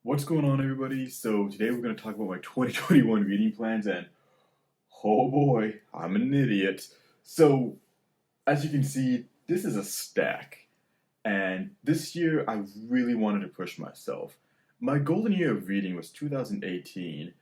What's going on, everybody? So today we're going to talk about my 2021 reading plans, and oh boy, I'm an idiot. So as you can see, this is a stack, and this year I really wanted to push myself. My golden year of reading was 2018.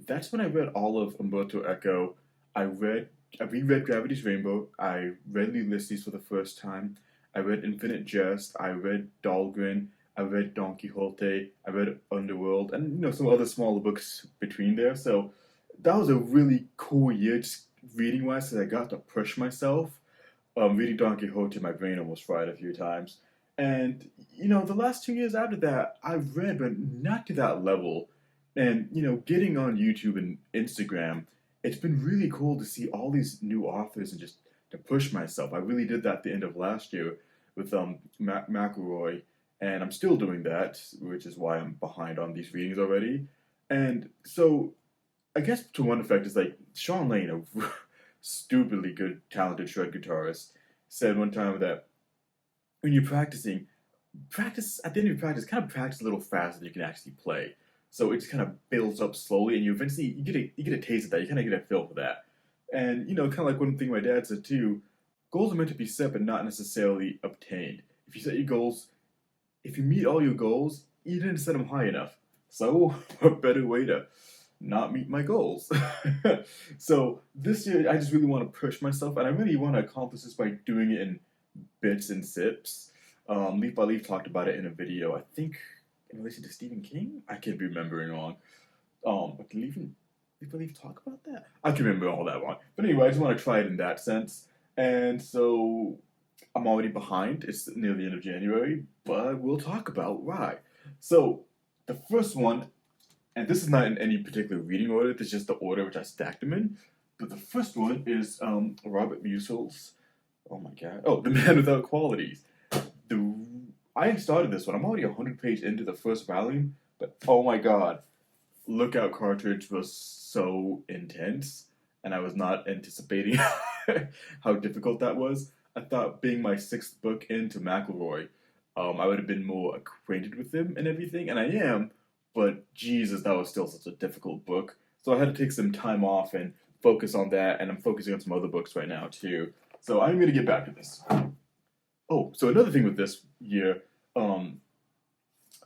That's when I read all of Umberto Eco. I read, I reread Gravity's Rainbow. I read Ulysses for the first time. I read Infinite Jest. I read Dahlgren. I read Don Quixote. I read Underworld, and some other smaller books between there. So that was a really cool year, just reading wise, because I got to push myself. Reading Don Quixote, my brain almost fried a few times. And, the last 2 years after that, I've read, but not to that level. And, getting on YouTube and Instagram, it's been really cool to see all these new authors and just to push myself. I really did that at the end of last year with McElroy, and I'm still doing that, which is why I'm behind on these readings already. And so, I guess to one effect is like Sean Lane, a stupidly good, talented shred guitarist, said one time that when you're practicing, practice at the end of your practice, kind of practice a little faster than you can actually play. So it just kind of builds up slowly, and you eventually you get a taste of that. You kind of get a feel for that, and kind of like one thing my dad said too. Goals are meant to be set, but not necessarily obtained. If you set your goals, if you meet all your goals, you didn't set them high enough. So what better way to not meet my goals? So this year, I just really want to push myself, and I really want to accomplish this by doing it in bits and sips. Leaf by Leaf talked about it in a video, I think in relation to Stephen King. I can't be remembering wrong. But did Leaf by Leaf talk about that? I can remember all that wrong. But anyway, I just want to try it in that sense. And so I'm already behind. It's near the end of January, but we'll talk about why. So the first one, and this is not in any particular reading order, this is just the order which I stacked them in. But the first one is Robert Musil's, oh my god, oh, The Man Without Qualities. The I started this one. I'm already 100 pages into the first volume, but oh my god, Lookout Cartridge was so intense, and I was not anticipating how difficult that was. I thought being my sixth book into McElroy, I would have been more acquainted with him and everything, and I am, but Jesus, that was still such a difficult book. So I had to take some time off and focus on that, and I'm focusing on some other books right now too. So I'm gonna get back to this. Oh, so another thing with this year, um,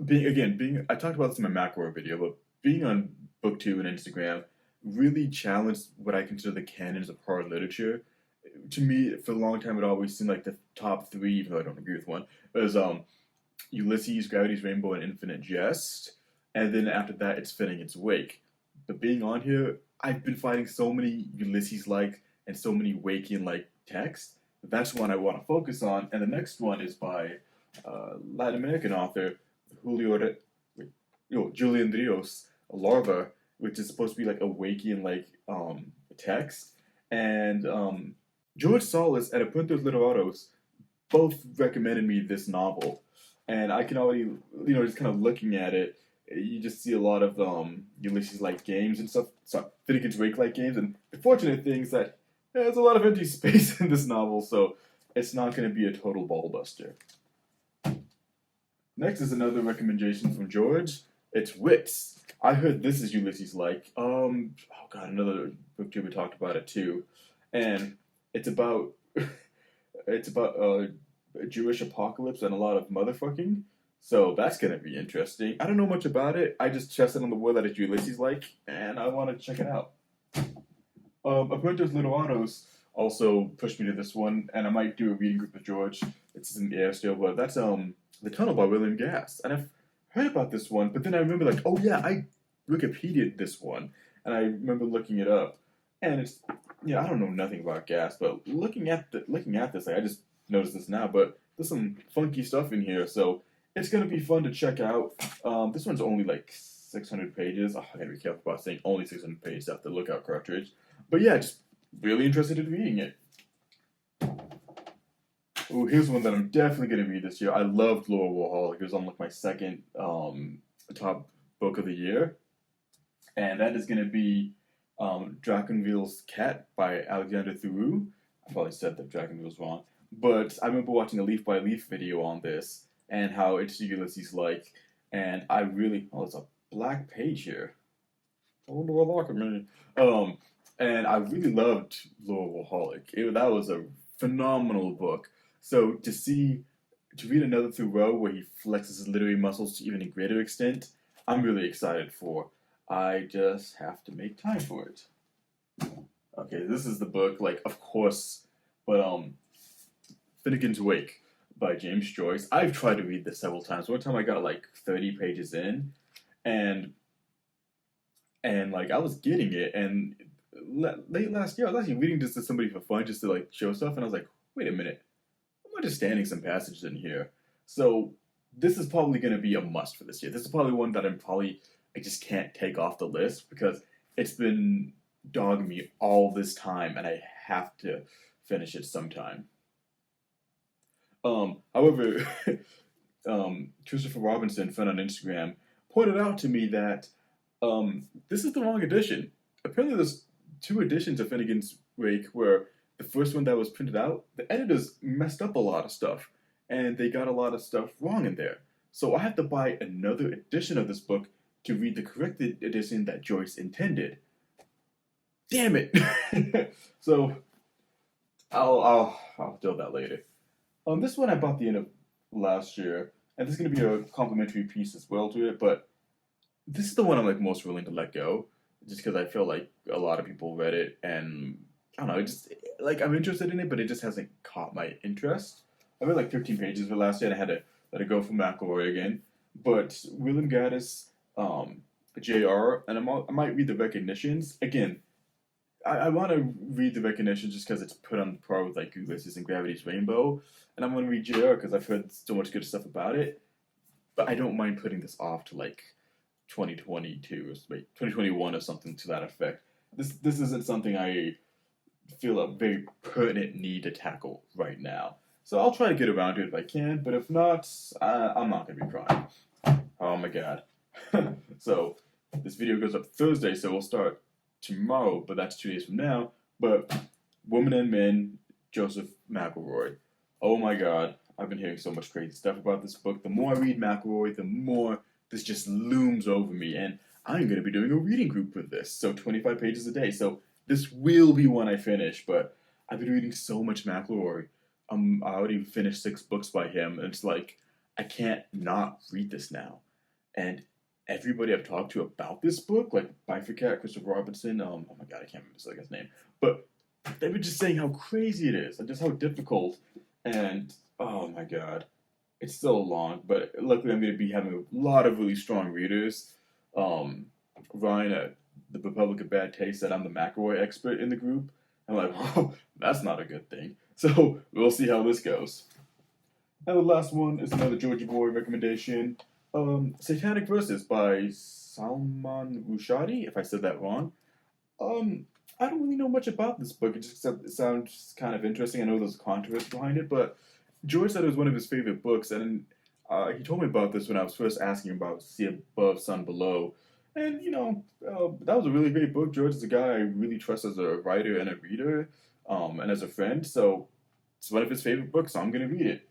being I talked about this in my macro video, but being on booktube and Instagram really challenged what I consider the canons of hard literature. To me, for a long time, it always seemed like the top three, even though I don't agree with one, was Ulysses, Gravity's Rainbow, and Infinite Jest, and then after that, it's Spinning Its Wake. But being on here, I've been finding so many Ulysses-like and so many Wakian-like texts. That's one I want to focus on, and the next one is by Latin American author Julio, Julian Rios, Larva, which is supposed to be like a Wakian like text, and George Solis and Apuntos Literatos both recommended me this novel, and I can already just kind of looking at it, you just see a lot of Ulysses like games and stuff, so Finnegan's Wake like games, and the fortunate thing is that there's a lot of empty space in this novel, so it's not going to be a total ball buster. Next is another recommendation from George. It's Wits. I heard this is Ulysses like. Oh god, another booktuber talked about it too, and it's about a Jewish apocalypse and a lot of motherfucking. So that's gonna be interesting. I don't know much about it. I just trusted on the word that it's Ulysses like, and I want to check it out. Apuntos Literatos also pushed me to this one, and I might do a reading group with George. It's in the air still, but that's The Tunnel by William Gass. And I've heard about this one, but then I remember like, oh yeah, I Wikipedia'd this one, and I remember looking it up, and it's I don't know nothing about Gass, but looking at this, like, I just noticed this now, but there's some funky stuff in here, so it's gonna be fun to check out. This one's only like 600 pages. Oh, I gotta be careful about saying only 600 pages after Lookout Cartridge. But yeah, just really interested in reading it. Oh, here's one that I'm definitely gonna read this year. I loved Laura Warhol. It was on like my second top book of the year, and that is gonna be Draconville's Cat by Alexander Theroux. I probably said that Draconville's wrong, but I remember watching a Leaf by Leaf video on this and how it's Ulysses like, and I really there's a black page here. I wonder what locker man. Um, and I really loved Lowellaholic. That was a phenomenal book. So to read another Thoreau where he flexes his literary muscles to even a greater extent, I'm really excited for. I just have to make time for it. Okay, this is the book, like of course, but Finnegan's Wake by James Joyce. I've tried to read this several times. One time I got like 30 pages in, and like I was getting it, and late last year I was actually reading this to somebody for fun, just to like show stuff, and I was like, wait a minute, I'm understanding some passages in here. So this is probably going to be a must for this year. This is probably one that I just can't take off the list because it's been dogging me all this time, and I have to finish it sometime. However, Christopher Robinson, friend on Instagram, pointed out to me that this is the wrong edition. Apparently, there's two editions of Finnegan's Wake where the first one that was printed out, the editors messed up a lot of stuff, and they got a lot of stuff wrong in there. So I have to buy another edition of this book to read the corrected edition that Joyce intended. Damn it! So I'll deal with that later. This one I bought the end of last year, and this is going to be a complimentary piece as well to it. But this is the one I'm like most willing to let go, just because I feel like a lot of people read it, and I don't know, it just like I'm interested in it, but it just hasn't caught my interest. I read like 15 pages of it last year, and I had to let it go for McElroy again. But William Gaddis, Jr., and I might read the recognitions again. I want to read the recognition just because it's put on par with like Ulysses and Gravity's Rainbow, and I'm going to read JR because I've heard so much good stuff about it. But I don't mind putting this off to like 2022 or wait 2021 or something to that effect. This isn't something I feel a very pertinent need to tackle right now. So I'll try to get around to it if I can, but if not, I'm not going to be crying. Oh my god. So this video goes up Thursday, so we'll start tomorrow, but that's 2 days from now. But Woman and Men, Joseph McElroy. Oh my god, I've been hearing so much crazy stuff about this book. The more I read McElroy, the more this just looms over me, and I'm going to be doing a reading group with this, so 25 pages a day. So this will be one I finish, but I've been reading so much McElroy. I already finished 6 books by him, and it's like, I can't not read this now. And everybody I've talked to about this book, like Bifurcat, Christopher Robinson, oh my god, I can't remember this guy's name, but they were just saying how crazy it is and just how difficult. And oh my god, it's still long, but luckily I'm going to be having a lot of really strong readers. Ryan at the Republic of Bad Taste said I'm the McElroy expert in the group. I'm like, oh, that's not a good thing. So we'll see how this goes. And the last one is another Georgie Boy recommendation. Satanic Verses by Salman Rushdie, if I said that wrong. I don't really know much about this book. It sounds kind of interesting. I know there's a controversy behind it, but George said it was one of his favorite books, and he told me about this when I was first asking about Sea Above, Sun Below. And, that was a really great book. George is a guy I really trust as a writer and a reader, and as a friend, so it's one of his favorite books, so I'm going to read it.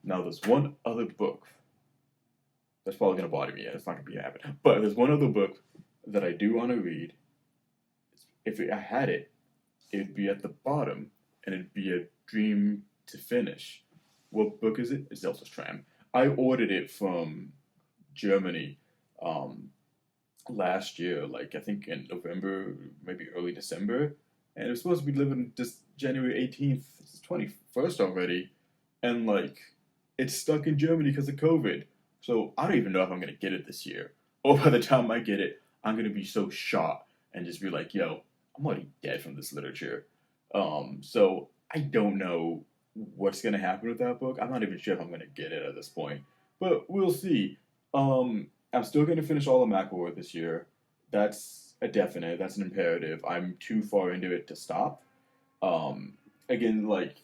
Now, there's one other book that's probably going to bother me. It's not going to be a habit. But there's one other book that I do want to read. If I had it, it'd be at the bottom, and it'd be a dream to finish. What book is it? It's Zelda's Tram. I ordered it from Germany last year, like I think in November, maybe early December, and it was supposed to be delivered this January 18th. It's the 21st already, and like it's stuck in Germany because of COVID. So I don't even know if I'm gonna get it this year, or by the time I get it, I'm gonna be so shocked and just be like, "Yo, I'm already dead from this literature." So I don't know what's gonna happen with that book. I'm not even sure if I'm gonna get it at this point, but we'll see. I'm still gonna finish all of McElroy this year. That's a definite. That's an imperative. I'm too far into it to stop. Again, like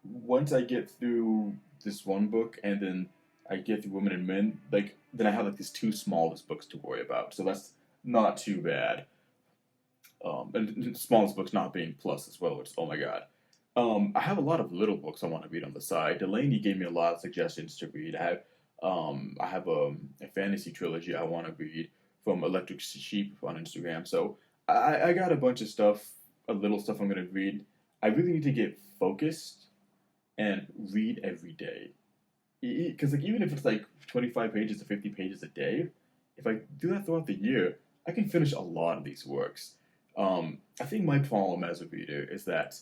once I get through this one book and then I get through Women and Men, like then I have like these 2 smallest books to worry about. So that's not too bad. And the smallest books not being plus as well, which oh my god. I have a lot of little books I want to read on the side. Delaney gave me a lot of suggestions to read. I have I have a fantasy trilogy I want to read from Electric Sheep on Instagram. So I got a bunch of stuff, a little stuff I'm gonna read. I really need to get focused and read every day. Because like even if it's like 25 pages to 50 pages a day, if I do that throughout the year, I can finish a lot of these works. I think my problem as a reader is that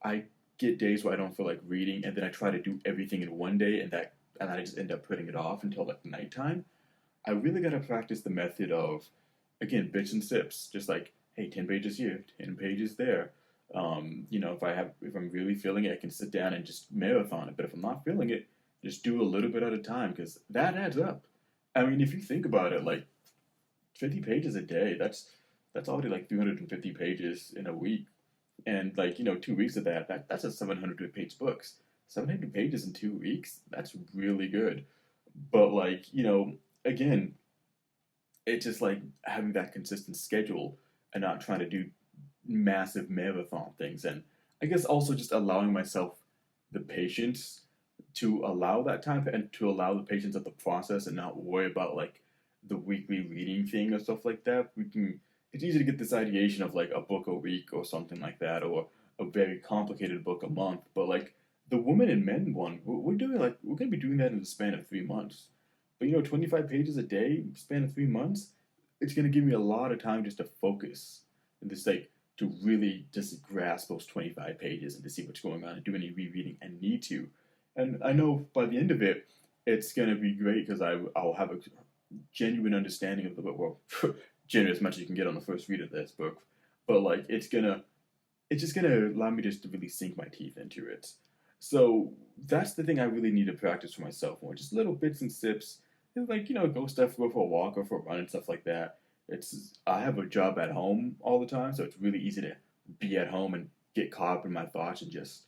I get days where I don't feel like reading, and then I try to do everything in one day, and I just end up putting it off until like nighttime. I really gotta practice the method of, again, bits and sips. Just like, hey, 10 pages here, 10 pages there. If I'm really feeling it, I can sit down and just marathon it. But if I'm not feeling it, just do a little bit at a time because that adds up. I mean, if you think about it, like 50 pages a day, that's already like 350 pages in a week. And like, 2 weeks of that's a 700 page books. 700 pages in 2 weeks, that's really good. But like, again, it's just like having that consistent schedule and not trying to do massive marathon things. And I guess also just allowing myself the patience to allow that time and to allow the patience of the process and not worry about like the weekly reading thing or stuff like that. It's easy to get this ideation of like a book a week or something like that, or a very complicated book a month. But like the Woman and Men one, we're gonna be doing that in the span of 3 months. But 25 pages a day, span of 3 months, it's gonna give me a lot of time just to focus and just like to really just grasp those 25 pages and to see what's going on and do any rereading I need to. And I know by the end of it, it's gonna be great because I'll have a genuine understanding of the book. Well, genuine as much as you can get on the first read of this book, but like it's just gonna allow me just to really sink my teeth into it. So that's the thing I really need to practice for myself more. Just little bits and sips, like go for a walk or for a run and stuff like that. I have a job at home all the time, so it's really easy to be at home and get caught up in my thoughts and just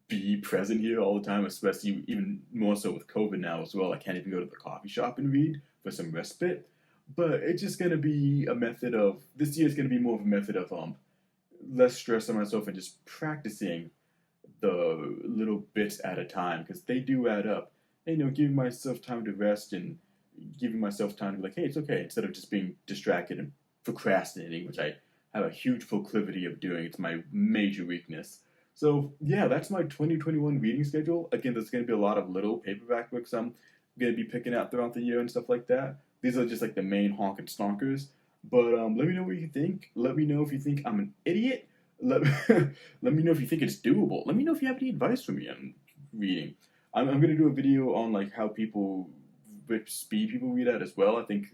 be present here all the time, especially even more so with COVID now as well. I can't even go to the coffee shop and read for some respite. But it's just gonna be a method of this year is gonna be more of a method of less stress on myself and just practicing the little bits at a time because they do add up. And, giving myself time to rest and giving myself time to be like, hey, it's okay, instead of just being distracted and procrastinating, which I have a huge proclivity of doing. It's my major weakness. So yeah, that's my 2021 reading schedule. Again, there's going to be a lot of little paperback books I'm going to be picking out throughout the year and stuff like that. These are just like the main honk and stonkers. But let me know what you think. Let me know if you think I'm an idiot. Let, let me know if you think it's doable. Let me know if you have any advice for me on reading. I'm going to do a video on like how which speed people read at as well. I think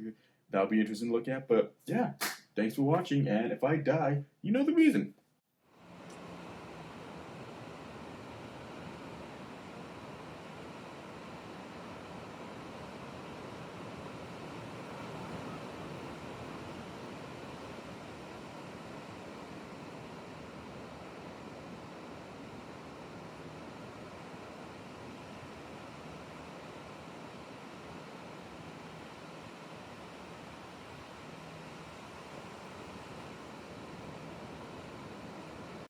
that'll be interesting to look at. But yeah, thanks for watching. And if I die, you know the reason.